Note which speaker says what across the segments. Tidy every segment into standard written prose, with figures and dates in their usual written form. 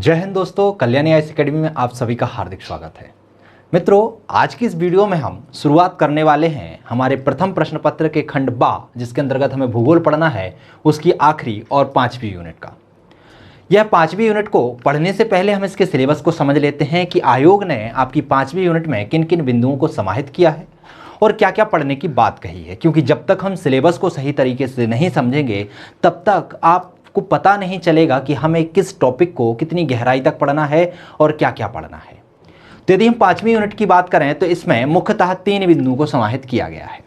Speaker 1: जय हिंद दोस्तों, Kalyani IAS academy में आप सभी का हार्दिक स्वागत है। मित्रों, आज की इस वीडियो में हम शुरुआत करने वाले हैं हमारे प्रथम प्रश्न पत्र के खंड बा, जिसके अंतर्गत हमें भूगोल पढ़ना है, उसकी आखिरी और 5वीं यूनिट का। यह 5वीं यूनिट को पढ़ने से पहले हम इसके सिलेबस को समझ लेते हैं कि आयोग ने आपकी 5वीं यूनिट में किन किन बिंदुओं को समाहित किया है और क्या क्या पढ़ने की बात कही है, क्योंकि जब तक हम सिलेबस को सही तरीके से नहीं समझेंगे तब तक आपको पता नहीं चलेगा कि हमें किस टॉपिक को कितनी गहराई तक पढ़ना है और क्या क्या पढ़ना है। तो यदि हम 5वीं यूनिट की बात करें तो इसमें मुख्यतः 3 बिंदुओं को समाहित किया गया है।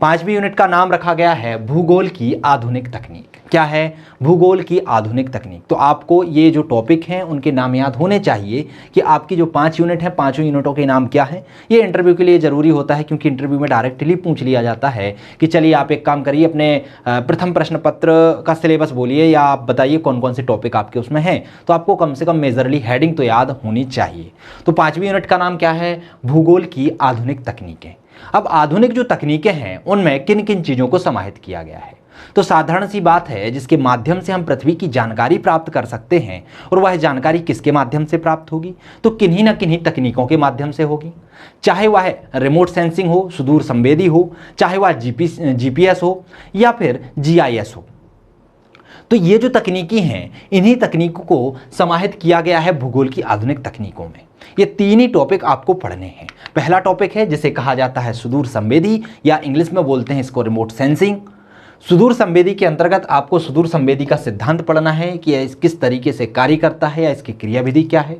Speaker 1: 5वीं यूनिट का नाम रखा गया है भूगोल की आधुनिक तकनीक। क्या है? भूगोल की आधुनिक तकनीक। तो आपको ये जो टॉपिक हैं उनके नाम याद होने चाहिए कि आपकी जो 5 यूनिट है, 5 यूनिटों के नाम क्या हैं। ये इंटरव्यू के लिए ज़रूरी होता है, क्योंकि इंटरव्यू में डायरेक्टली पूछ लिया जाता है कि चलिए आप एक काम करिए, अपने प्रथम प्रश्न पत्र का सिलेबस बोलिए या आप बताइए कौन कौन से टॉपिक आपके उसमें हैं। तो आपको कम से कम मेजरली हेडिंग तो याद होनी चाहिए। तो 5वीं यूनिट का नाम क्या है? भूगोल की आधुनिक तकनीकें। अब आधुनिक जो तकनीकें हैं उनमें किन किन चीज़ों को समाहित किया गया है? तो साधारण सी बात है, जिसके माध्यम से हम पृथ्वी की जानकारी प्राप्त कर सकते हैं, और वह जानकारी किसके माध्यम से प्राप्त होगी? तो किन्हीं न किन्हीं तकनीकों के माध्यम से होगी। चाहे वह रिमोट सेंसिंग हो, सुदूर संवेदी हो, चाहे वह जीपीएस हो या फिर जीआईएस हो। तो ये जो तकनीकी हैं, इन्हीं तकनीकों को समाहित किया गया है भूगोल की आधुनिक तकनीकों में। ये 3 ही टॉपिक आपको पढ़ने हैं। पहला टॉपिक है जिसे कहा जाता है सुदूर संवेदी, या इंग्लिश में बोलते हैं इसको रिमोट सेंसिंग। सुदूर संवेदी के अंतर्गत आपको सुदूर संवेदी का सिद्धांत पढ़ना है कि यह किस तरीके से कार्य करता है या इसकी क्रियाविधि क्या है।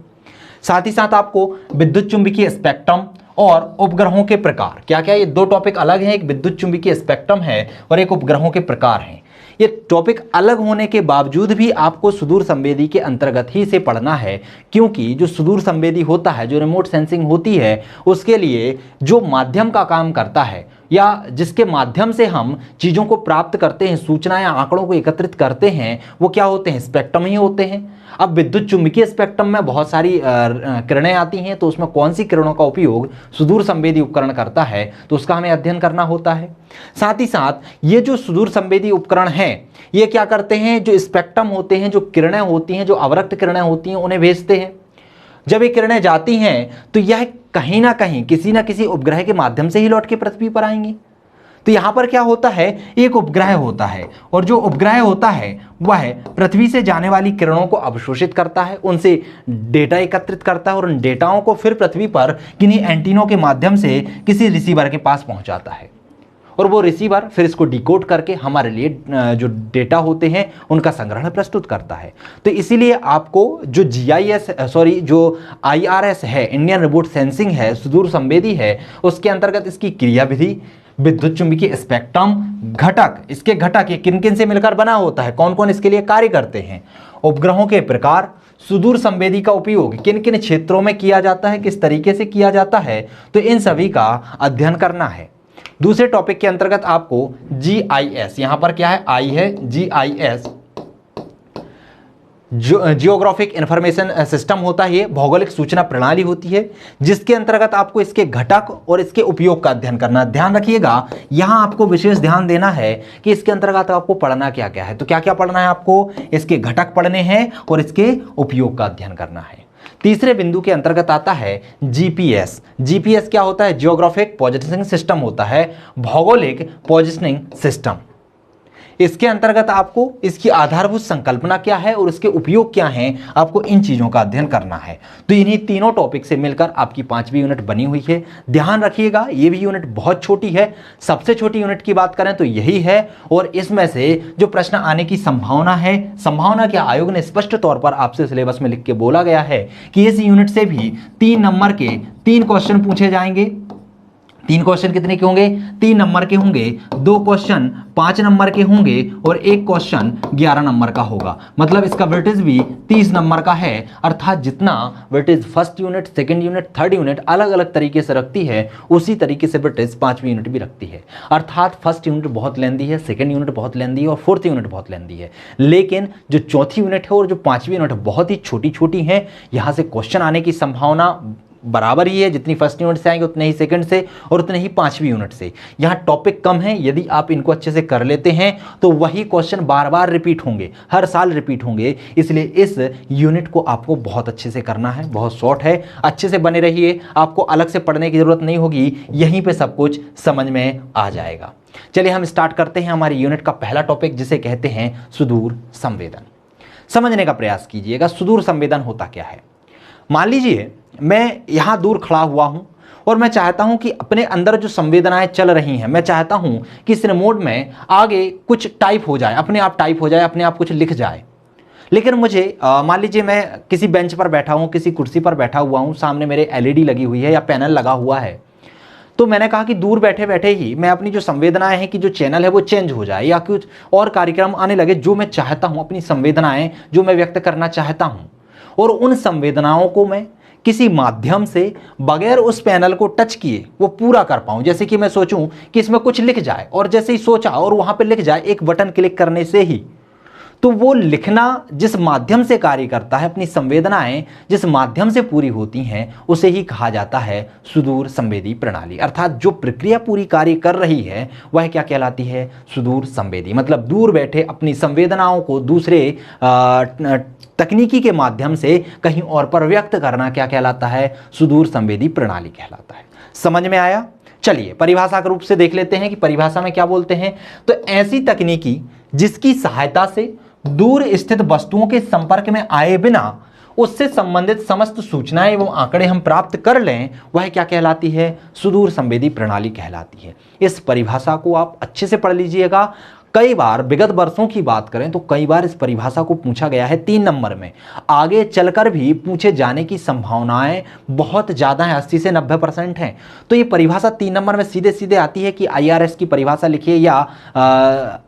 Speaker 1: साथ ही साथ आपको विद्युत चुंबकीय स्पेक्ट्रम और उपग्रहों के प्रकार, क्या क्या, ये 2 टॉपिक अलग हैं। एक विद्युत चुंबकीय स्पेक्ट्रम है और एक उपग्रहों के प्रकार हैं। ये टॉपिक अलग होने के बावजूद भी आपको सुदूर संवेदी के अंतर्गत ही से पढ़ना है, क्योंकि जो सुदूर संवेदी होता है, जो रिमोट सेंसिंग होती है, उसके लिए जो माध्यम का काम करता है या जिसके माध्यम से हम चीज़ों को प्राप्त करते हैं, सूचना या आंकड़ों को एकत्रित करते हैं, वो क्या होते हैं? स्पेक्ट्रम ही होते हैं। अब विद्युत चुंबकीय स्पेक्ट्रम में बहुत सारी किरणें आती हैं, तो उसमें कौन सी किरणों का उपयोग सुदूर संवेदी उपकरण करता है, तो उसका हमें अध्ययन करना होता है। साथ ही साथ ये जो सुदूर संवेदी उपकरण हैं, ये क्या करते हैं? जो स्पेक्ट्रम होते हैं, जो किरणें होती हैं, जो अवरक्त किरणें होती हैं, उन्हें भेजते हैं। जब ये किरणें जाती हैं तो यह कहीं ना कहीं किसी न किसी उपग्रह के माध्यम से ही लौट के पृथ्वी पर आएंगी। तो यहाँ पर क्या होता है? एक उपग्रह होता है, और जो उपग्रह होता है वह पृथ्वी से जाने वाली किरणों को अवशोषित करता है, उनसे डेटा एकत्रित करता है और उन डेटाओं को फिर पृथ्वी पर किन्हीं एंटीनों के माध्यम से किसी रिसीवर के पास पहुँचाता है, और वो रिसीवर फिर इसको डिकोड करके हमारे लिए जो डेटा होते हैं उनका संग्रहण प्रस्तुत करता है। तो इसीलिए आपको जो जो IRS है, इंडियन रिमोट सेंसिंग है, सुदूर संवेदी है, उसके अंतर्गत इसकी क्रियाविधि, विद्युत चुंबकीय स्पेक्ट्रम, घटक, इसके घटक ये किन किन से मिलकर बना होता है, कौन कौन इसके लिए कार्य करते हैं, उपग्रहों के प्रकार, सुदूर संवेदी का उपयोग किन किन क्षेत्रों में किया जाता है, किस तरीके से किया जाता है, तो इन सभी का अध्ययन करना है। दूसरे टॉपिक के अंतर्गत आपको GIS, यहां पर क्या है? आई है, GIS जियोग्राफिक इंफॉर्मेशन सिस्टम होता है, ये भौगोलिक सूचना प्रणाली होती है, जिसके अंतर्गत आपको इसके घटक और इसके उपयोग का अध्ययन करना। ध्यान रखिएगा, यहां आपको विशेष ध्यान देना है कि इसके अंतर्गत आपको पढ़ना क्या क्या है। तो क्या क्या पढ़ना है आपको? इसके घटक पढ़ने हैं और इसके उपयोग का अध्ययन करना है। तीसरे बिंदु के अंतर्गत आता है जीपीएस। जीपीएस क्या होता है? जियोग्राफिक पोजिशनिंग सिस्टम होता है, भौगोलिक पोजिशनिंग सिस्टम। इसके अंतर्गत आपको इसकी आधारभूत संकल्पना क्या है और इसके उपयोग क्या हैं, आपको इन चीज़ों का अध्ययन करना है। तो इन्हीं तीनों टॉपिक से मिलकर आपकी 5वीं यूनिट बनी हुई है। ध्यान रखिएगा, ये भी यूनिट बहुत छोटी है। सबसे छोटी यूनिट की बात करें तो यही है, और इसमें से जो प्रश्न आने की संभावना है, संभावना क्या, आयोग ने स्पष्ट तौर पर आपसे सिलेबस में लिख के बोला गया है कि इस यूनिट से भी 3 नंबर के 3 क्वेश्चन पूछे जाएंगे। 3 क्वेश्चन कितने के होंगे? 3 नंबर के होंगे। 2 क्वेश्चन 5 नंबर के होंगे और 1 क्वेश्चन 11 नंबर का होगा। मतलब इसका वेटेज भी 30 नंबर का है। अर्थात जितना weightage first unit, second unit, third unit अलग अलग तरीके से रखती है, उसी तरीके से वेटेज 5वीं यूनिट भी रखती है। अर्थात फर्स्ट यूनिट बहुत लेंदी है, सेकंड यूनिट बहुत लेंदी है और फोर्थ यूनिट बहुत लेंदी है। लेकिन जो चौथी यूनिट है और जो 5वीं यूनिट बहुत ही छोटी छोटी है, यहाँ से क्वेश्चन आने की संभावना बराबर ही है, जितनी फर्स्ट यूनिट से आएंगे उतने ही सेकंड से और उतने ही पांचवी यूनिट से। यहाँ टॉपिक कम है, यदि आप इनको अच्छे से कर लेते हैं तो वही क्वेश्चन बार बार रिपीट होंगे, हर साल रिपीट होंगे। इसलिए इस यूनिट को आपको बहुत अच्छे से करना है, बहुत शॉर्ट है, अच्छे से बने रहिए, आपको अलग से पढ़ने की जरूरत नहीं होगी, यहीं पे सब कुछ समझ में आ जाएगा। चलिए हम स्टार्ट करते हैं हमारी यूनिट का पहला टॉपिक, जिसे कहते हैं सुदूर संवेदन। समझने का प्रयास कीजिएगा, सुदूर संवेदन होता क्या है। मान लीजिए मैं यहाँ दूर खड़ा हुआ हूँ और मैं चाहता हूँ कि अपने अंदर जो संवेदनाएं चल रही हैं, मैं चाहता हूँ कि इस रिमोट में आगे कुछ टाइप हो जाए, अपने आप टाइप हो जाए, अपने आप कुछ लिख जाए। लेकिन मुझे मान लीजिए मैं किसी बेंच पर बैठा हूँ, किसी कुर्सी पर बैठा हुआ हूँ, सामने मेरे एलईडी लगी हुई है या पैनल लगा हुआ है, तो मैंने कहा कि दूर बैठे बैठे ही मैं अपनी जो संवेदनाएं हैं कि जो चैनल है वो चेंज हो जाए या कुछ और कार्यक्रम आने लगे जो मैं चाहता हूँ, अपनी संवेदनाएं जो मैं व्यक्त करना चाहता हूँ, और उन संवेदनाओं को मैं किसी माध्यम से बगैर उस पैनल को टच किए वो पूरा कर पाऊं। जैसे कि मैं सोचूं कि इसमें कुछ लिख जाए और जैसे ही सोचा और वहां पे लिख जाए, एक बटन क्लिक करने से ही, तो वो लिखना जिस माध्यम से कार्य करता है, अपनी संवेदनाएं जिस माध्यम से पूरी होती हैं, उसे ही कहा जाता है सुदूर संवेदी प्रणाली। अर्थात जो प्रक्रिया पूरी कार्य कर रही है वह क्या कहलाती है, सुदूर संवेदी। मतलब दूर बैठे अपनी संवेदनाओं को दूसरे तकनीकी के माध्यम से कहीं और पर व्यक्त करना क्या कहलाता है, सुदूर संवेदी प्रणाली कहलाता है। समझ में आया। चलिए परिभाषा के रूप से देख लेते हैं कि परिभाषा में क्या बोलते हैं। तो ऐसी तकनीकी जिसकी सहायता से दूर स्थित वस्तुओं के संपर्क में आए बिना उससे संबंधित समस्त सूचनाएं एवं आंकड़े हम प्राप्त कर लें, वह क्या कहलाती है, सुदूर संवेदी प्रणाली कहलाती है। इस परिभाषा को आप अच्छे से पढ़ लीजिएगा। कई बार विगत वर्षों की बात करें तो कई बार इस परिभाषा को पूछा गया है 3 नंबर में, आगे चलकर भी पूछे जाने की संभावनाएं बहुत ज़्यादा हैं, 80 से 90% हैं। तो ये परिभाषा 3 नंबर में सीधे सीधे आती है कि IRS की परिभाषा लिखिए या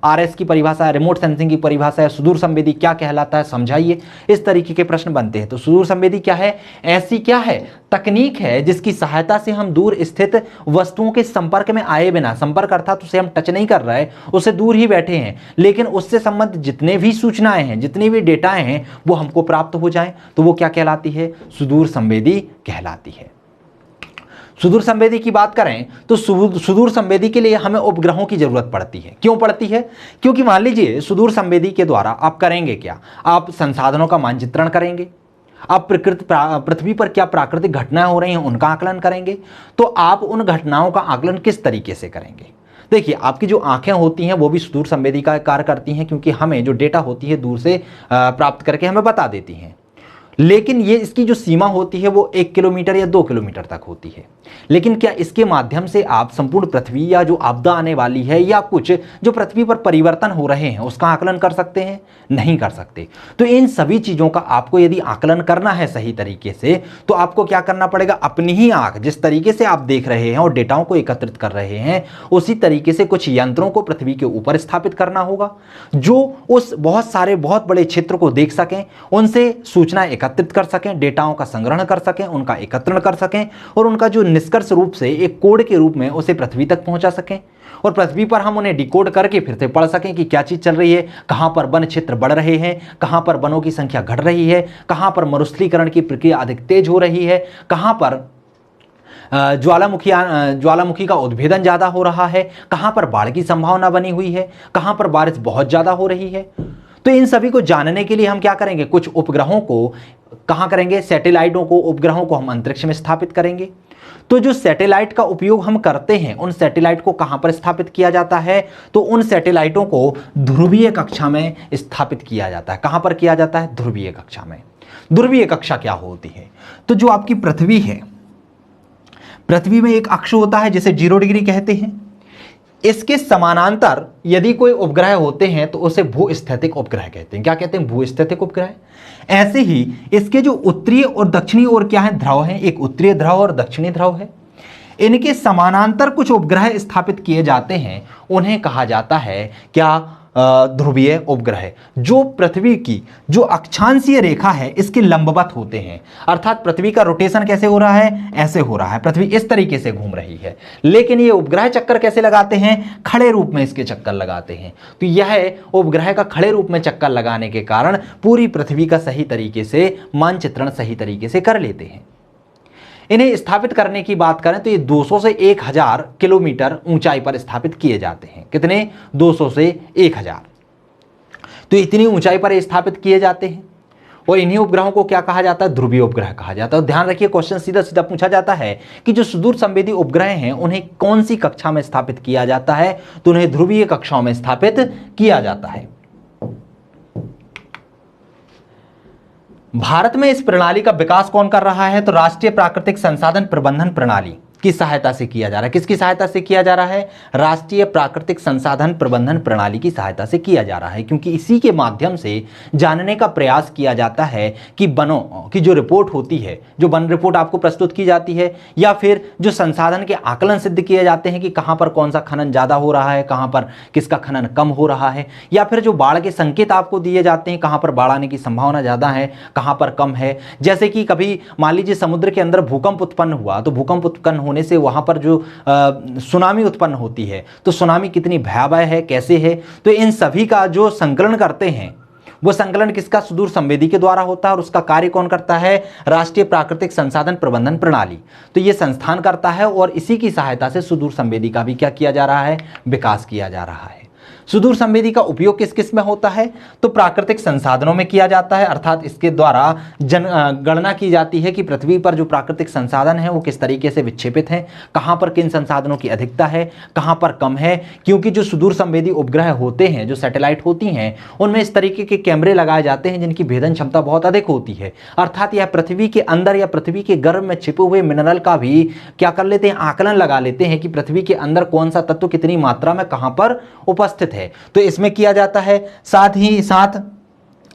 Speaker 1: RS की परिभाषा, रिमोट सेंसिंग की परिभाषा या सुदूर संवेदी क्या कहलाता है समझाइए, इस तरीके के प्रश्न बनते हैं। तो सुदूर संवेदी क्या है, ऐसी क्या है तकनीक है जिसकी सहायता से हम दूर स्थित वस्तुओं के संपर्क में आए बिना, संपर्क अर्थात उसे हम टच नहीं कर रहे, उसे दूर ही बैठे हैं, लेकिन उससे संबंधित जितने भी सूचनाएं हैं, जितनी भी डेटा हैं, वो हमको प्राप्त हो जाएं, तो वो क्या कहलाती है, सुदूर संवेदी कहलाती है। सुदूर संवेदी की बात करें तो सुदूर संवेदी के लिए हमें उपग्रहों की जरूरत पड़ती है। क्यों पड़ती है, क्योंकि मान लीजिए सुदूर संवेदी के द्वारा आप करेंगे क्या, आप संसाधनों का मानचित्रण करेंगे, आप पृथ्वी पर क्या प्राकृतिक घटनाएं हो रही हैं उनका आकलन करेंगे। तो आप उन घटनाओं का आकलन किस तरीके से करेंगे। देखिए आपकी जो आंखें होती हैं वो भी सुदूर संवेदी का कार्य करती हैं, क्योंकि हमें जो डेटा होती है दूर से प्राप्त करके हमें बता देती हैं। लेकिन ये इसकी जो सीमा होती है वो 1 किलोमीटर या 2 किलोमीटर तक होती है। लेकिन क्या इसके माध्यम से आप संपूर्ण पृथ्वी या जो आपदा आने वाली है या कुछ जो पृथ्वी पर परिवर्तन हो रहे हैं उसका आकलन कर सकते हैं, नहीं कर सकते। तो इन सभी चीज़ों का आपको यदि आकलन करना है सही तरीके से, तो आपको क्या करना पड़ेगा, अपनी ही आंख जिस तरीके से आप देख रहे हैं और डेटाओं को एकत्रित कर रहे हैं, उसी तरीके से कुछ यंत्रों को पृथ्वी के ऊपर स्थापित करना होगा जो उस बहुत बड़े क्षेत्र को देख सकें, उनसे सूचना एकत्रित कर सकें, डेटाओं का संग्रहण कर सकें, उनका एकत्रण कर सकें और उनका जो निष्कर्ष रूप से एक कोड के रूप में उसे पृथ्वी तक पहुंचा सकें और पृथ्वी पर हम उन्हें डिकोड करके फिर से पढ़ सकें कि क्या चीज़ चल रही है, कहां पर वन क्षेत्र बढ़ रहे हैं, कहां पर वनों की संख्या घट रही है, कहां पर मरुस्थलीकरण की प्रक्रिया अधिक तेज हो रही है, कहां पर ज्वालामुखी का उद्भेदन ज़्यादा हो रहा है, कहां पर बाढ़ की संभावना बनी हुई है, कहां पर बारिश बहुत ज़्यादा हो रही है। तो इन सभी को जानने के लिए हम क्या करेंगे, कुछ उपग्रहों को कहाँ करेंगे, सैटेलाइटों को, उपग्रहों को हम अंतरिक्ष में स्थापित करेंगे। तो जो सैटेलाइट का उपयोग हम करते हैं उन सैटेलाइट को कहाँ पर स्थापित किया जाता है, तो उन सैटेलाइटों को ध्रुवीय कक्षा में स्थापित किया जाता है। कहाँ पर किया जाता है, ध्रुवीय कक्षा में। ध्रुवीय कक्षा क्या होती है, तो जो आपकी पृथ्वी है, पृथ्वी में एक अक्ष होता है जिसे 0 डिग्री कहते हैं। इसके समानांतर यदि कोई उपग्रह होते हैं तो उसे भूस्थितिक उपग्रह कहते हैं। क्या कहते हैं, भूस्थितिक उपग्रह। ऐसे ही इसके जो उत्तरीय और दक्षिणी ओर क्या है, ध्रुव है, एक उत्तरीय ध्रुव और दक्षिणी ध्रुव है। इनके समानांतर कुछ उपग्रह स्थापित किए जाते हैं, उन्हें कहा जाता है क्या, ध्रुवीय उपग्रह। जो पृथ्वी की जो अक्षांशीय रेखा है इसके लंबवत होते हैं, अर्थात पृथ्वी का रोटेशन कैसे हो रहा है, ऐसे हो रहा है, पृथ्वी इस तरीके से घूम रही है। लेकिन ये उपग्रह चक्कर कैसे लगाते हैं, खड़े रूप में इसके चक्कर लगाते हैं। तो यह उपग्रह का खड़े रूप में चक्कर लगाने के कारण पूरी पृथ्वी का सही तरीके से मानचित्रण सही तरीके से कर लेते हैं। इन्हें स्थापित करने की बात करें तो ये 200 से 1000 किलोमीटर ऊंचाई पर स्थापित किए जाते हैं। कितने? 200 से 1000। तो इतनी ऊंचाई पर ये स्थापित किए जाते हैं और इन्हीं उपग्रहों को क्या कहा जाता है? ध्रुवीय उपग्रह कहा जाता है। और ध्यान रखिए, क्वेश्चन सीधा सीधा पूछा जाता है कि जो सुदूर संवेदी उपग्रह हैं उन्हें कौन सी कक्षा में स्थापित किया जाता है? तो उन्हें ध्रुवीय कक्षाओं में स्थापित किया जाता है। भारत में इस प्रणाली का विकास कौन कर रहा है? तो राष्ट्रीय प्राकृतिक संसाधन प्रबंधन प्रणाली की सहायता से किया जा रहा है। किसकी सहायता से किया जा रहा है? राष्ट्रीय प्राकृतिक संसाधन प्रबंधन प्रणाली की सहायता से किया जा रहा है, क्योंकि इसी के माध्यम से जानने का प्रयास किया जाता है कि वनों की जो रिपोर्ट होती है, जो वन रिपोर्ट आपको प्रस्तुत की जाती है, या फिर जो संसाधन के आकलन सिद्ध किए जाते हैं कि कहां पर कौन सा खनन ज्यादा हो रहा है, कहां पर किसका खनन कम हो रहा है, या फिर जो बाढ़ के संकेत आपको दिए जाते हैं, कहां पर बाढ़ आने की संभावना ज्यादा है, कहां पर कम है। जैसे कि कभी मान लीजिए समुद्र के अंदर भूकंप उत्पन्न हुआ, तो भूकंप उत्पन्न होने से वहां पर जो सुनामी उत्पन्न होती है, तो सुनामी कितनी भयावह है, कैसे है, तो इन सभी का जो संकलन करते हैं वो संकलन किसका? सुदूर संवेदी के द्वारा होता है। और उसका कार्य कौन करता है? राष्ट्रीय प्राकृतिक संसाधन प्रबंधन प्रणाली। तो ये संस्थान करता है और इसी की सहायता से सुदूर संवेदी का भी क्या किया जा रहा है? विकास किया जा रहा है। सुदूर संवेदी का उपयोग किस किस में होता है? तो प्राकृतिक संसाधनों में किया जाता है, अर्थात इसके द्वारा गणना की जाती है कि पृथ्वी पर जो प्राकृतिक संसाधन है वो किस तरीके से विक्षेपित हैं, कहां पर किन संसाधनों की अधिकता है, कहां पर कम है। क्योंकि जो सुदूर संवेदी उपग्रह होते हैं, जो सैटेलाइट होती हैं, उनमें इस तरीके के कैमरे लगाए जाते हैं जिनकी भेदन क्षमता बहुत अधिक होती है, अर्थात यह पृथ्वी के अंदर या पृथ्वी के गर्भ में छिपे हुए मिनरल का भी क्या कर लेते हैं? आकलन लगा लेते हैं कि पृथ्वी के अंदर कौन सा तत्व कितनी मात्रा में कहां पर उपस्थित है। तो इसमें किया जाता है। साथ ही साथ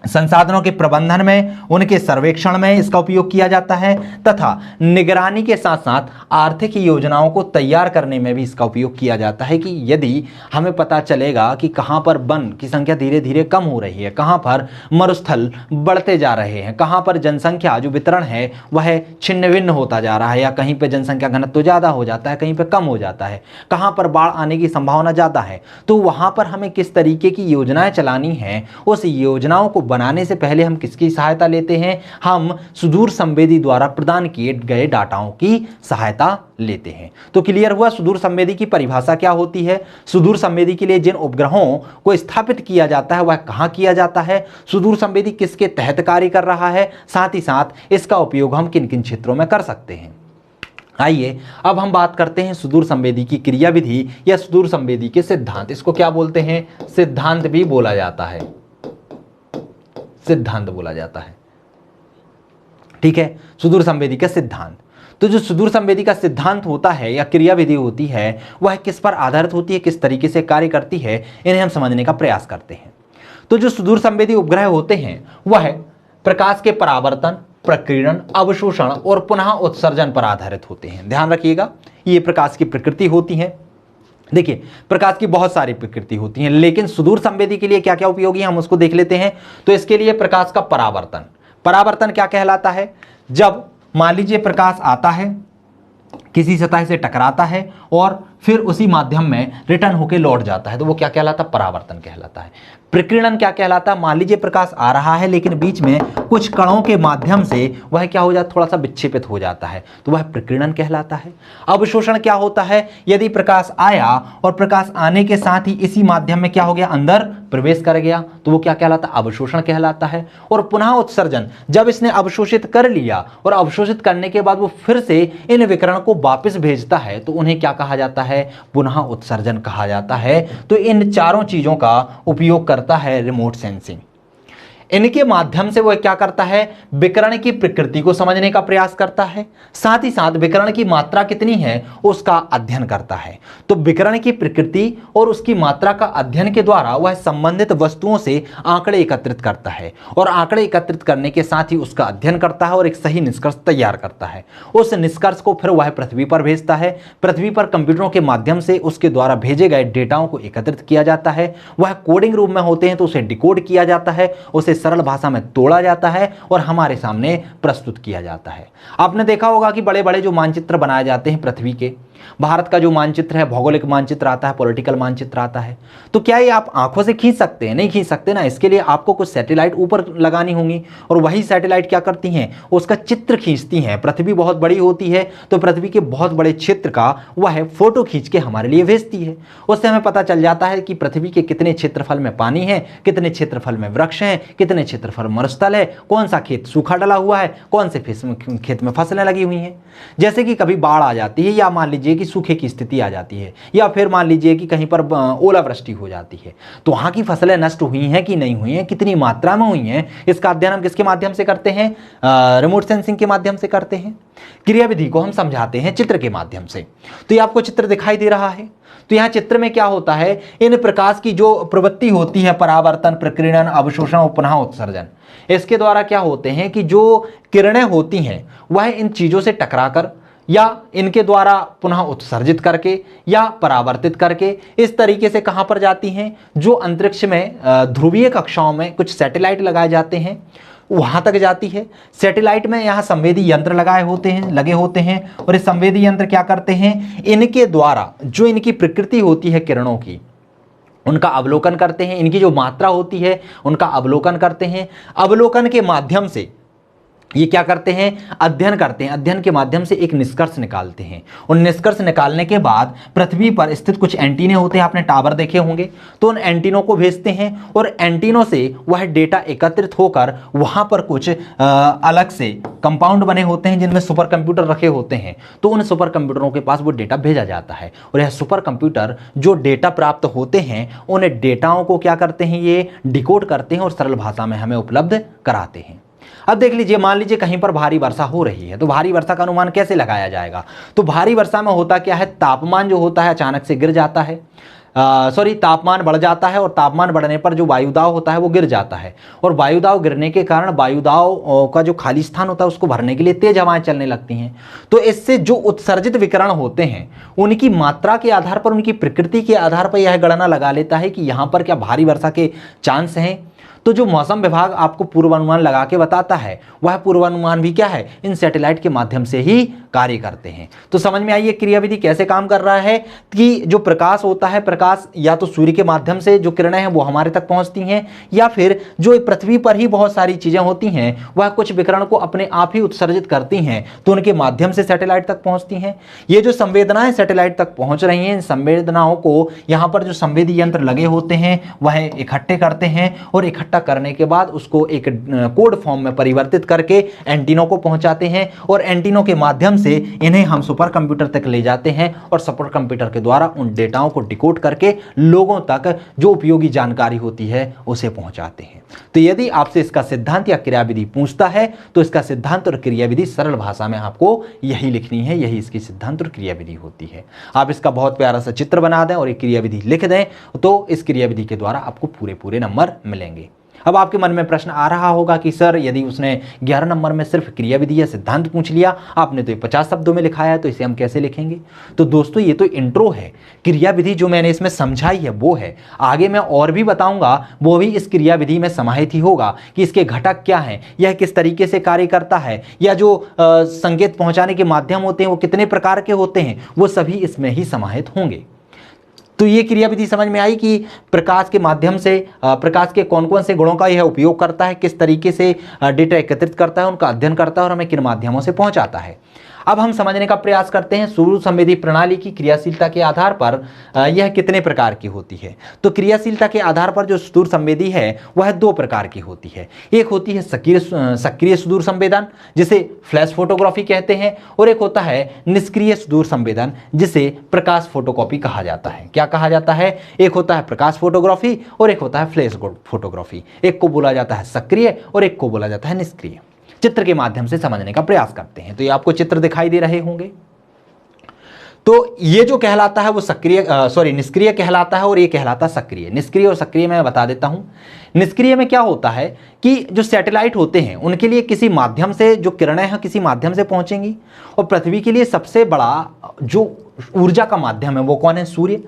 Speaker 1: संसाधनों के प्रबंधन में, उनके सर्वेक्षण में इसका उपयोग किया जाता है, तथा निगरानी के साथ साथ आर्थिक योजनाओं को तैयार करने में भी इसका उपयोग किया जाता है कि यदि हमें पता चलेगा कि कहां पर वन की संख्या धीरे धीरे कम हो रही है, कहां पर मरुस्थल बढ़ते जा रहे हैं, कहां पर जनसंख्या जो वितरण है वह छिन्न भिन्न होता जा रहा है, या कहीं पर जनसंख्या घनत्व तो ज़्यादा हो जाता है, कहीं पर कम हो जाता है, कहां पर बाढ़ आने की संभावना ज़्यादा है, तो वहां पर हमें किस तरीके की योजनाएं चलानी है, उस योजनाओं को बनाने से पहले हम किसकी सहायता लेते हैं? हम सुदूर संवेदी द्वारा प्रदान किए गए डाटाओं की सहायता लेते हैं। तो क्लियर हुआ सुदूर संवेदी की परिभाषा क्या होती है, सुदूर संवेदी के लिए जिन उपग्रहों को स्थापित किया जाता है वह कहां किया जाता है, सुदूर संवेदी किसके तहत कार्य कर रहा है, साथ ही साथ इसका उपयोग हम किन किन क्षेत्रों में कर सकते हैं। आइए अब हम बात करते हैं सुदूर संवेदी की क्रियाविधि या सुदूर संवेदी के सिद्धांत। इसको क्या बोलते हैं? सिद्धांत भी बोला जाता है, सिद्धांत बोला जाता है। ठीक है, सुदूर संवेदी का सिद्धांत। तो जो सुदूर संवेदी का सिद्धांत होता है या क्रियाविधि होती है वह किस पर आधारित होती है, किस तरीके से कार्य करती है, इन्हें हम समझने का प्रयास करते हैं। तो जो सुदूर संवेदी उपग्रह होते हैं वह प्रकाश के परावर्तन, प्रकीर्णन, अवशोषण और पुनः उत्सर्जन पर आधारित होते हैं। ध्यान रखिएगा, ये प्रकाश की प्रकृति होती है। देखिए, प्रकाश की बहुत सारी प्रकृति होती हैं, लेकिन सुदूर संवेदी के लिए क्या क्या उपयोगी है हम उसको देख लेते हैं। तो इसके लिए प्रकाश का परावर्तन, परावर्तन क्या कहलाता है? जब मान लीजिए प्रकाश आता है, किसी सतह से टकराता है और फिर उसी माध्यम में रिटर्न होकर लौट जाता है, तो वो क्या कहलाता है? परावर्तन कहलाता है। प्रकीर्णन क्या कहलाता है? मान लीजिए प्रकाश आ रहा है लेकिन बीच में कुछ कणों के माध्यम से वह क्या हो जाता, थोड़ा सा विक्षेपित हो जाता है, तो वह प्रकीर्णन कहलाता है। अवशोषण क्या होता है? यदि प्रकाश आया और प्रकाश आने के साथ ही इसी माध्यम में क्या हो गया, अंदर प्रवेश कर गया, तो वो क्या कहलाता? अवशोषण कहलाता है। और पुनः उत्सर्जन, जब इसने अवशोषित कर लिया और अवशोषित करने के बाद वो फिर से इन विकिरण को वापस भेजता है, तो उन्हें क्या कहा जाता है? पुनः उत्सर्जन कहा जाता है। तो इन चारों चीजों का उपयोग करता है रिमोट सेंसिंग। इनके माध्यम से वह क्या करता है? विकिरण की प्रकृति को समझने का प्रयास करता है, साथ ही साथ विकिरण की मात्रा कितनी है उसका अध्ययन करता है। तो विकिरण की प्रकृति और उसकी मात्रा का अध्ययन के द्वारा वह संबंधित वस्तुओं से आंकड़े एकत्रित करता है, और आंकड़े एकत्रित करने के साथ ही उसका अध्ययन करता है और एक सही निष्कर्ष तैयार करता है। उस निष्कर्ष को फिर वह पृथ्वी पर भेजता है। पृथ्वी पर कंप्यूटरों के माध्यम से उसके द्वारा भेजे गए डेटाओं को एकत्रित किया जाता है। वह कोडिंग रूप में होते हैं तो उसे डिकोड किया जाता है, उसे सरल भाषा में तोड़ा जाता है और हमारे सामने प्रस्तुत किया जाता है। आपने देखा होगा कि बड़े बड़े जो मानचित्र बनाए जाते हैं पृथ्वी के, भारत का जो मानचित्र है, भौगोलिक मानचित्र आता है, पॉलिटिकल मानचित्र आता है, तो क्या ये आप आंखों से खींच सकते हैं? नहीं खींच सकते ना। इसके लिए आपको कुछ सैटेलाइट ऊपर लगानी होंगी और वही सैटेलाइट क्या करती हैं, उसका चित्र खींचती हैं। पृथ्वी बहुत बड़ी होती है तो पृथ्वी के बहुत बड़े क्षेत्र का वह फोटो खींच के हमारे लिए भेजती है। उससे हमें पता चल जाता है कि पृथ्वी के कितने क्षेत्रफल में पानी है, कितने क्षेत्रफल में वृक्ष हैं, कितने क्षेत्रफल मरुस्थल है, कौन सा खेत सूखा डला हुआ है, कौन से खेत में फसलें लगी हुई हैं। जैसे कि कभी बाढ़ आ जाती है या मान लीजिए कि सूखे की स्थिति आ जाती है या फिर मान लीजिए कि कहीं पर ओलावृष्टि हो जाती है, तो वहाँ की फसलें नष्ट हुई हैं कि नहीं हुई हैं, कितनी मात्रा में हुई हैं, इसका अध्ययन हम किसके माध्यम से करते हैं? रिमोट सेंसिंग के माध्यम से करते हैं। क्रियाविधि को हम समझाते हैं चित्र के माध्यम से। तो ये आपको चित्र दिखाई दे रहा है। तो यहाँ चित्र में क्या होता है, इन प्रकाश की जो प्रवृत्ति होती है, परावर्तन, प्रकीर्णन, अवशोषण और पुनः उत्सर्जन, इसके द्वारा क्या होते हैं कि जो किरणें होती हैं वह इन चीजों से टकराकर या इनके द्वारा पुनः उत्सर्जित करके या परावर्तित करके इस तरीके से कहां पर जाती हैं, जो अंतरिक्ष में ध्रुवीय कक्षाओं में कुछ सैटेलाइट लगाए जाते हैं वहां तक जाती है। सैटेलाइट में यहाँ संवेदी यंत्र लगे होते हैं और इस संवेदी यंत्र क्या करते हैं, इनके द्वारा जो इनकी प्रकृति होती है किरणों की, उनका अवलोकन करते हैं, इनकी जो मात्रा होती है उनका अवलोकन करते हैं। अवलोकन के माध्यम से ये क्या करते हैं, अध्ययन करते हैं। अध्ययन के माध्यम से एक निष्कर्ष निकालते हैं। उन निष्कर्ष निकालने के बाद पृथ्वी पर स्थित कुछ एंटीने होते हैं, आपने टावर देखे होंगे, तो उन एंटीनों को भेजते हैं और एंटीनों से वह डेटा एकत्रित होकर वहां पर कुछ अलग से कंपाउंड बने होते हैं जिनमें सुपर कंप्यूटर रखे होते हैं। तो उन सुपर कंप्यूटरों के पास वो डेटा भेजा जाता है और यह सुपर कंप्यूटर जो डेटा प्राप्त होते हैं उन डेटाओं को क्या करते हैं, ये डिकोड करते हैं और सरल भाषा में हमें उपलब्ध कराते हैं। अब देख लीजिए, मान लीजिए कहीं पर भारी वर्षा हो रही है, तो भारी वर्षा का अनुमान कैसे लगाया जाएगा? तो भारी वर्षा में होता क्या है, तापमान जो होता है अचानक से गिर जाता है, तापमान बढ़ जाता है और तापमान बढ़ने पर जो वायुदाब होता है वो गिर जाता है और वायुदाब गिरने के कारण वायुदाब का जो खाली स्थान होता है उसको भरने के लिए तेज हवाएं चलने लगती हैं। तो इससे जो उत्सर्जित विकिरण होते हैं उनकी मात्रा के आधार पर, उनकी प्रकृति के आधार पर यह गणना लगा लेता है कि यहाँ पर क्या भारी वर्षा के चांस हैं। तो जो मौसम विभाग आपको पूर्वानुमान लगा के बताता है वह पूर्वानुमान भी क्या है, इन सैटेलाइट के माध्यम से ही कार्य करते हैं। तो समझ में आइए क्रियाविधि कैसे काम कर रहा है कि जो प्रकाश होता है, प्रकाश या तो सूर्य के माध्यम से जो किरणें हैं वो हमारे तक पहुंचती हैं या फिर जो पृथ्वी पर ही बहुत सारी चीजें होती हैं वह कुछ विकिरण को अपने आप ही उत्सर्जित करती हैं तो उनके माध्यम से सैटेलाइट तक पहुंचती हैं। ये जो संवेदनाएं सैटेलाइट तक पहुंच रही हैं, इन संवेदनाओं को यहाँ पर जो संवेदी यंत्र लगे होते हैं वह इकट्ठे करते हैं और इकट्ठा करने के बाद उसको एक कोड फॉर्म में परिवर्तित करके एंटीनों को पहुंचाते हैं और एंटीनों के माध्यम से इन्हें हम सुपर कंप्यूटर तक ले जाते हैं और सुपर कंप्यूटर के द्वारा उन डेटाओं को डिकोड करके लोगों तक जो उपयोगी जानकारी होती है उसे पहुंचाते हैं। तो यदि आपसे इसका सिद्धांत या क्रियाविधि पूछता है तो इसका सिद्धांत और क्रियाविधि सरल भाषा में आपको यही लिखनी है, यही इसकी सिद्धांत और क्रियाविधि होती है। आप इसका बहुत प्यारा सा चित्र बना दें और एक क्रियाविधि लिख दें तो इस क्रियाविधि के द्वारा आपको पूरे नंबर मिलेंगे। अब आपके मन में प्रश्न आ रहा होगा कि सर यदि उसने 11 नंबर में सिर्फ क्रियाविधि या सिद्धांत पूछ लिया, आपने तो ये 50 शब्दों में लिखाया है, तो इसे हम कैसे लिखेंगे? तो दोस्तों ये तो इंट्रो है। क्रियाविधि जो मैंने इसमें समझाई है वो है, आगे मैं और भी बताऊंगा वो भी इस क्रियाविधि में समाहित ही होगा कि इसके घटक क्या हैं, यह किस तरीके से कार्य करता है, या जो संकेत पहुंचाने के माध्यम होते हैं वो कितने प्रकार के होते हैं, वो सभी इसमें ही समाहित होंगे। तो ये क्रियाविधि समझ में आई कि प्रकाश के माध्यम से प्रकाश के कौन कौन से गुणों का यह उपयोग करता है, किस तरीके से डेटा एकत्रित करता है, उनका अध्ययन करता है और हमें किन माध्यमों से पहुंचाता है। अब हम समझने का प्रयास करते हैं सूक्ष्म संवेदी प्रणाली की क्रियाशीलता के आधार पर यह कितने प्रकार की होती है। तो क्रियाशीलता के आधार पर जो सुदूर संवेदी है वह 2 प्रकार की होती है। एक होती है सक्रिय सुदूर संवेदन जिसे फ्लैश फोटोग्राफी कहते हैं और एक होता है निष्क्रिय सुदूर संवेदन जिसे प्रकाश फोटोकॉपी कहा जाता है। क्या कहा जाता है? एक होता है प्रकाश फोटोग्राफी और एक होता है फ्लैश फोटोग्राफी। एक को बोला जाता है सक्रिय और एक को बोला जाता है निष्क्रिय। चित्र के माध्यम से समझने का प्रयास करते हैं। तो ये आपको चित्र दिखाई दे रहे होंगे। तो ये जो कहलाता है वो निष्क्रिय कहलाता है और ये कहलाता सक्रिय। निष्क्रिय और सक्रिय मैं बता देता हूं। निष्क्रिय में क्या होता है कि जो सैटेलाइट होते हैं उनके लिए किसी माध्यम से जो किरणें हैं किसी माध्यम से पहुंचेंगी और पृथ्वी के लिए सबसे बड़ा जो ऊर्जा का माध्यम है वो कौन है? सूर्य।